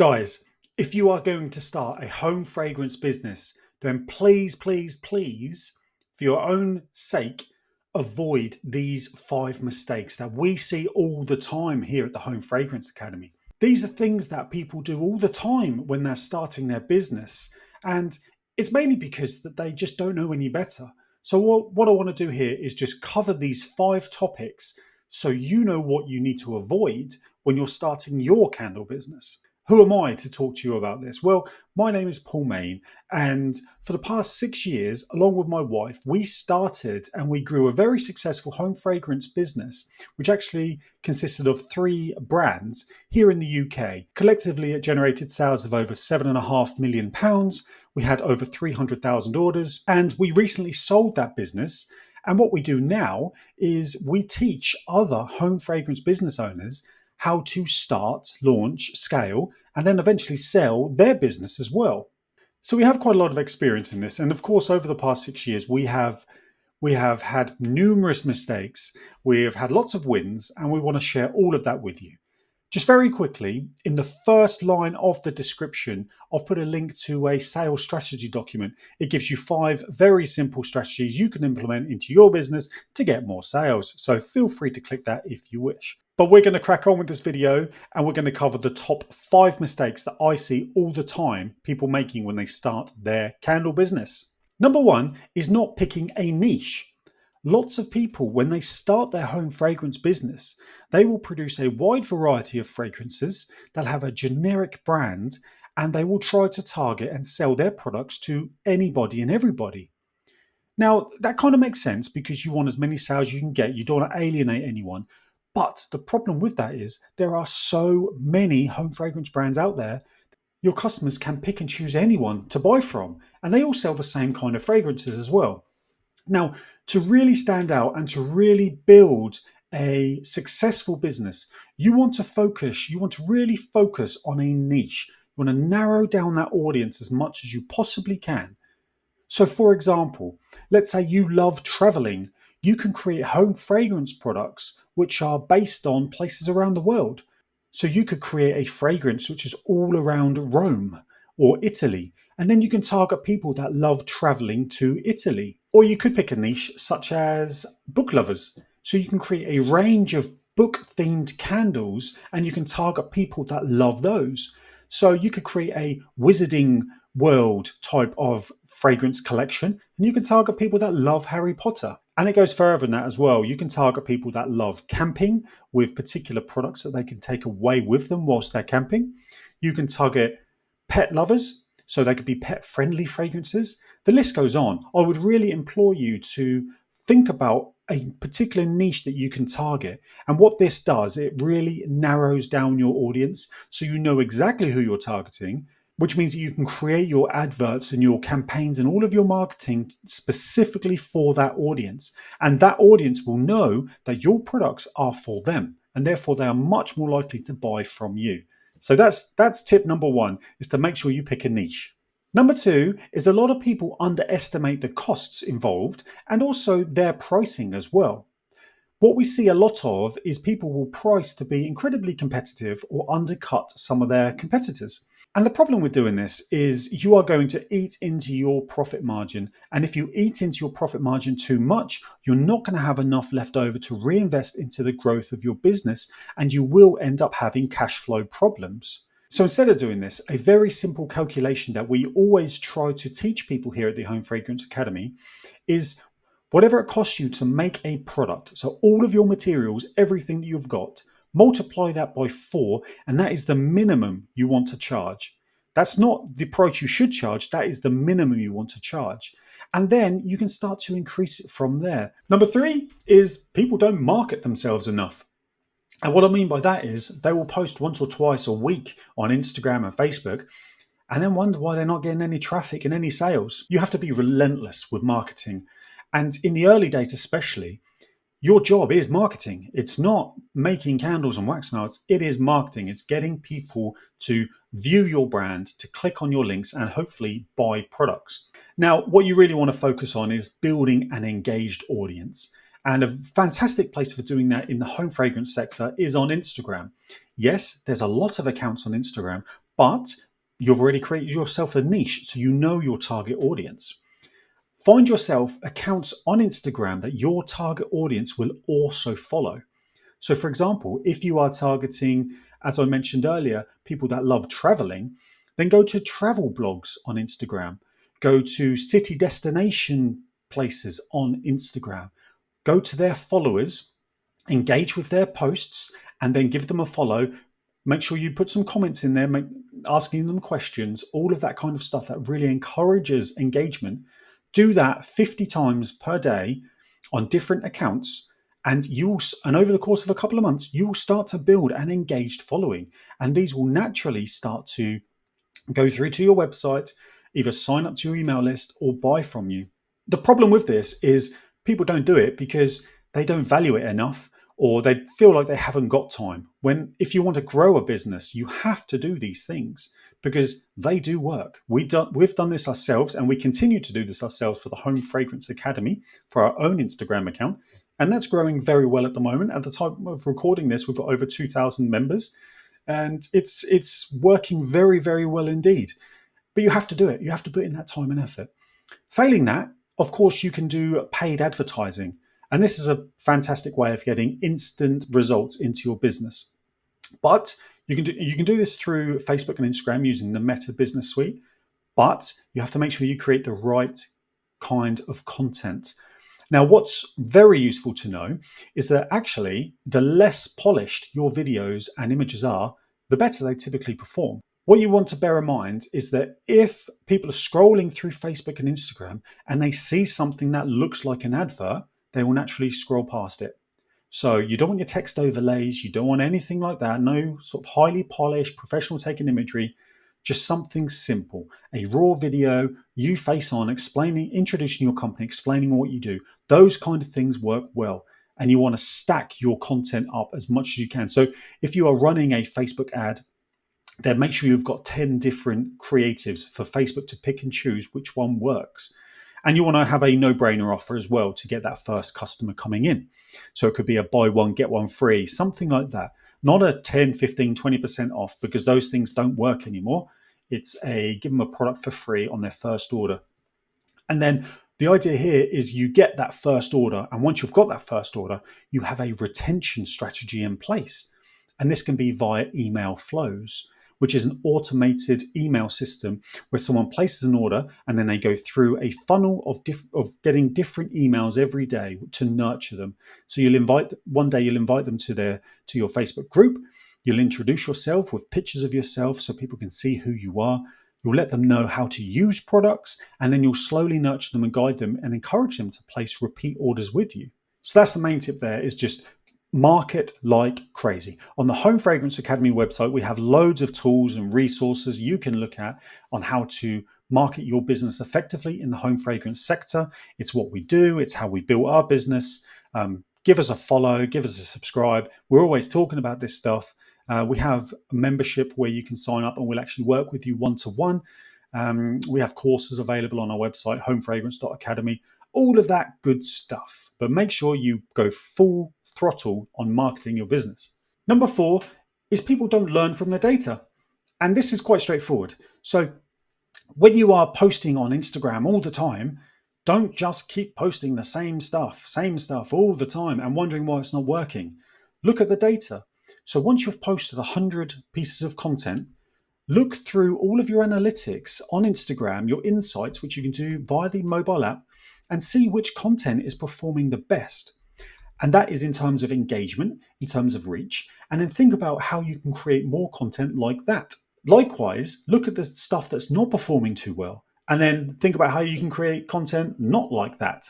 Guys, if you are going to start a home fragrance business, then please, please, please, for your own sake, avoid these 5 mistakes that we see all the time here at the Home Fragrance Academy. These are things that people do all the time when they're starting their business, and it's mainly because that they just don't know any better. So what I want to do here is just cover these 5 topics so you know what you need to avoid when you're starting your candle business. Who am I to talk to you about this? Well, my name is Paul Main, and for the past 6 years, along with my wife, we started and we grew a very successful home fragrance business, which actually consisted of 3 brands here in the UK. Collectively, it generated sales of over £7.5 million. We had over 300,000 orders, and we recently sold that business. And what we do now is we teach other home fragrance business owners how to start, launch, scale, and then eventually sell their business as well. So we have quite a lot of experience in this. And of course, over the past 6 years, we have had numerous mistakes. We have had lots of wins, and we want to share all of that with you. Just very quickly, in the first line of the description, I've put a link to a sales strategy document. It gives you 5 very simple strategies you can implement into your business to get more sales. So feel free to click that if you wish. But we're going to crack on with this video, and we're going to cover the top 5 mistakes that I see all the time people making when they start their candle business. Number 1 is not picking a niche. Lots of people, when they start their home fragrance business, they will produce a wide variety of fragrances that have a generic brand, and they will try to target and sell their products to anybody and everybody. Now, that kind of makes sense because you want as many sales as you can get. You don't want to alienate anyone. But the problem with that is there are so many home fragrance brands out there. Your customers can pick and choose anyone to buy from, and they all sell the same kind of fragrances as well. Now, to really stand out and to really build a successful business, you want to really focus on a niche. You want to narrow down that audience as much as you possibly can. So for example, let's say you love traveling. You can create home fragrance products which are based on places around the world. So you could create a fragrance which is all around Rome or Italy, and then you can target people that love traveling to Italy. Or you could pick a niche such as book lovers. So you can create a range of book-themed candles, and you can target people that love those. So you could create a wizarding world type of fragrance collection, and you can target people that love Harry Potter. And it goes further than that as well. You can target people that love camping with particular products that they can take away with them whilst they're camping. You can target pet lovers, so they could be pet-friendly fragrances. The list goes on. I would really implore you to think about a particular niche that you can target. And what this does, it really narrows down your audience so you know exactly who you're targeting, which means that you can create your adverts and your campaigns and all of your marketing specifically for that audience. And that audience will know that your products are for them, and therefore they are much more likely to buy from you. So that's tip number 1, is to make sure you pick a niche. Number 2 is a lot of people underestimate the costs involved and also their pricing as well. What we see a lot of is people will price to be incredibly competitive or undercut some of their competitors. And the problem with doing this is you are going to eat into your profit margin. And if you eat into your profit margin too much, you're not going to have enough left over to reinvest into the growth of your business, and you will end up having cash flow problems. So instead of doing this, a very simple calculation that we always try to teach people here at the Home Fragrance Academy is whatever it costs you to make a product. So all of your materials, everything that you've got, multiply that by 4, and that is the minimum you want to charge. That's not the price you should charge, that is the minimum you want to charge. And then you can start to increase it from there. Number 3 is people don't market themselves enough. And what I mean by that is they will post once or twice a week on Instagram and Facebook, and then wonder why they're not getting any traffic and any sales. You have to be relentless with marketing. And in the early days especially, your job is marketing. It's not making candles and wax melts. It is marketing. It's getting people to view your brand, to click on your links, and hopefully buy products. Now, what you really want to focus on is building an engaged audience. And a fantastic place for doing that in the home fragrance sector is on Instagram. Yes, there's a lot of accounts on Instagram, but you've already created yourself a niche, so you know your target audience. Find yourself accounts on Instagram that your target audience will also follow. So, for example, if you are targeting, as I mentioned earlier, people that love traveling, then go to travel blogs on Instagram, go to city destination places on Instagram, go to their followers, engage with their posts, and then give them a follow. Make sure you put some comments in there, asking them questions, all of that kind of stuff that really encourages engagement. Do that 50 times per day on different accounts, and over the course of a couple of months, you will start to build an engaged following. And these will naturally start to go through to your website, either sign up to your email list or buy from you. The problem with this is people don't do it because they don't value it enough, or they feel like they haven't got time. When if you want to grow a business, you have to do these things because they do work. We've done this ourselves, and we continue to do this ourselves for the Home Fragrance Academy for our own Instagram account. And that's growing very well at the moment. At the time of recording this, we've got over 2,000 members, and it's working very, very well indeed. But you have to do it. You have to put in that time and effort. Failing that, of course, you can do paid advertising. And this is a fantastic way of getting instant results into your business. But you can do this through Facebook and Instagram using the Meta Business Suite. But you have to make sure you create the right kind of content. Now, what's very useful to know is that actually, the less polished your videos and images are, the better they typically perform. What you want to bear in mind is that if people are scrolling through Facebook and Instagram and they see something that looks like an advert, they will naturally scroll past it. So you don't want your text overlays, you don't want anything like that, no sort of highly polished, professional taken imagery, just something simple. A raw video, you face on, explaining, introducing your company, explaining what you do. Those kind of things work well. And you want to stack your content up as much as you can. So if you are running a Facebook ad, then make sure you've got 10 different creatives for Facebook to pick and choose which one works. And you want to have a no-brainer offer as well to get that first customer coming in. So it could be a buy one, get one free, something like that. Not a 10, 15, 20% off, because those things don't work anymore. It's a give them a product for free on their first order. And then the idea here is you get that first order. And once you've got that first order, you have a retention strategy in place. And this can be via email flows, which is an automated email system where someone places an order and then they go through a funnel of getting different emails every day to nurture them. So one day you'll invite them to your Facebook group. You'll introduce yourself with pictures of yourself so people can see who you are. You'll let them know how to use products, and then you'll slowly nurture them and guide them and encourage them to place repeat orders with you. So that's the main tip there, is just market like crazy. On the Home Fragrance Academy website, we have loads of tools and resources you can look at on how to market your business effectively in the home fragrance sector. It's what we do. It's how we build our business. Give us a follow, give us a subscribe. We're always talking about this stuff. We have a membership where you can sign up and we'll actually work with you one-to-one. We have courses available on our website, homefragrance.academy. All of that good stuff. But make sure you go full throttle on marketing your business. Number 4 is people don't learn from the data. And this is quite straightforward. So when you are posting on Instagram all the time, don't just keep posting the same stuff all the time and wondering why it's not working. Look at the data. So once you've posted 100 pieces of content, look through all of your analytics on Instagram, your insights, which you can do via the mobile app, and see which content is performing the best. And that is in terms of engagement, in terms of reach, and then think about how you can create more content like that. Likewise, look at the stuff that's not performing too well, and then think about how you can create content not like that.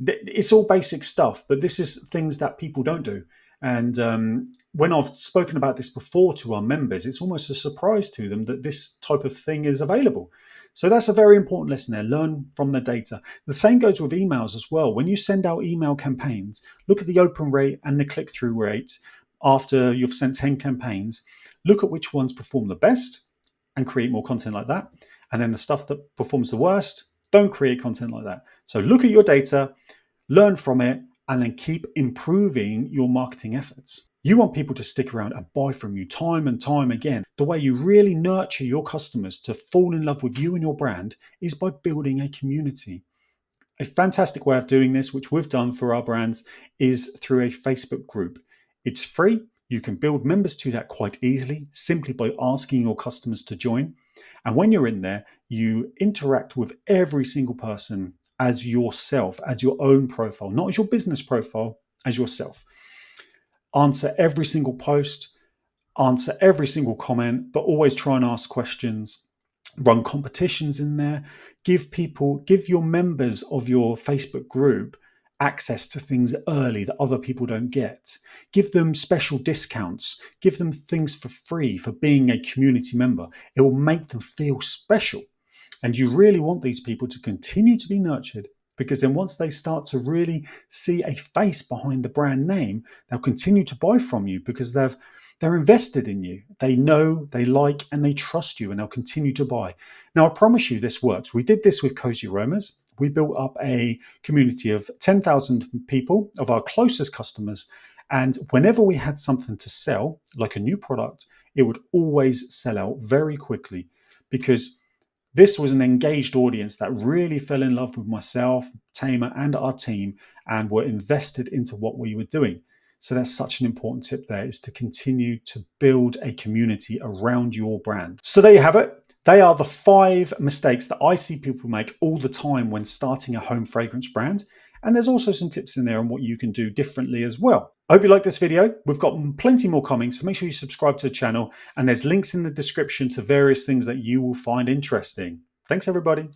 It's all basic stuff, but this is things that people don't do. And when I've spoken about this before to our members, it's almost a surprise to them that this type of thing is available. So that's a very important lesson there. Learn from the data. The same goes with emails as well. When you send out email campaigns, look at the open rate and the click-through rate after you've sent 10 campaigns. Look at which ones perform the best and create more content like that. And then the stuff that performs the worst, don't create content like that. So look at your data, learn from it, and then keep improving your marketing efforts. You want people to stick around and buy from you time and time again. The way you really nurture your customers to fall in love with you and your brand is by building a community. A fantastic way of doing this, which we've done for our brands, is through a Facebook group. It's free. You can build members to that quite easily simply by asking your customers to join. And when you're in there, you interact with every single person as yourself, as your own profile, not as your business profile, as yourself. Answer every single post, answer every single comment, but always try and ask questions. Run competitions in there. Give your members of your Facebook group access to things early that other people don't get. Give them special discounts. Give them things for free for being a community member. It will make them feel special. And you really want these people to continue to be nurtured, because then once they start to really see a face behind the brand name, they'll continue to buy from you because they're invested in you. They know, they like, and they trust you, and they'll continue to buy. Now, I promise you this works. We did this with Cozy Aromas. We built up a community of 10,000 people, of our closest customers. And whenever we had something to sell, like a new product, it would always sell out very quickly, because this was an engaged audience that really fell in love with myself, Tamer, and our team, and were invested into what we were doing. So that's such an important tip there, is to continue to build a community around your brand. So there you have it. They are the 5 mistakes that I see people make all the time when starting a home fragrance brand. And there's also some tips in there on what you can do differently as well. I hope you liked this video. We've got plenty more coming, so make sure you subscribe to the channel, and there's links in the description to various things that you will find interesting. Thanks, everybody.